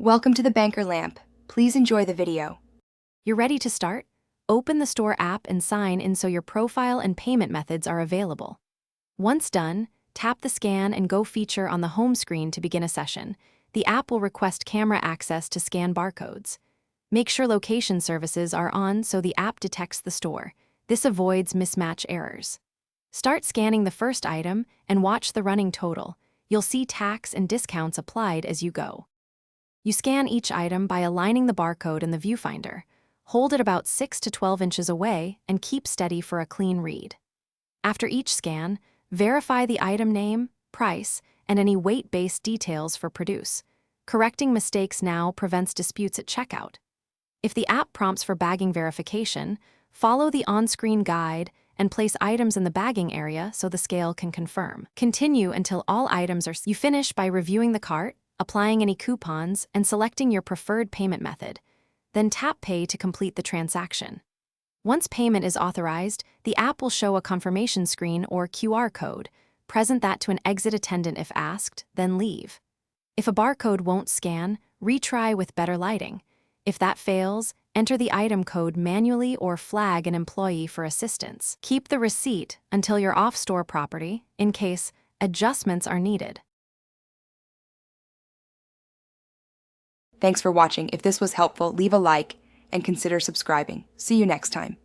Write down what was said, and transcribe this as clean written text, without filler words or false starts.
Welcome to the Banker Lamp. Please enjoy the video. You're ready to start? Open the store app and sign in so your profile and payment methods are available. Once done, tap the Scan and Go feature on the home screen to begin a session. The app will request camera access to scan barcodes. Make sure location services are on so the app detects the store. This avoids mismatch errors. Start scanning the first item and watch the running total. You'll see tax and discounts applied as you go. You scan each item by aligning the barcode in the viewfinder. Hold it about 6 to 12 inches away and keep steady for a clean read. After each scan, verify the item name, price, and any weight-based details for produce. Correcting mistakes now prevents disputes at checkout. If the app prompts for bagging verification, follow the on-screen guide and place items in the bagging area so the scale can confirm. Continue until all items are. You finish by reviewing the cart, applying any coupons, and selecting your preferred payment method. Then tap Pay to complete the transaction. Once payment is authorized, the app will show a confirmation screen or QR code. Present that to an exit attendant if asked, then leave. If a barcode won't scan, retry with better lighting. If that fails, enter the item code manually or flag an employee for assistance. Keep the receipt until you're off store property, in case adjustments are needed. Thanks for watching. If this was helpful, leave a like and consider subscribing. See you next time.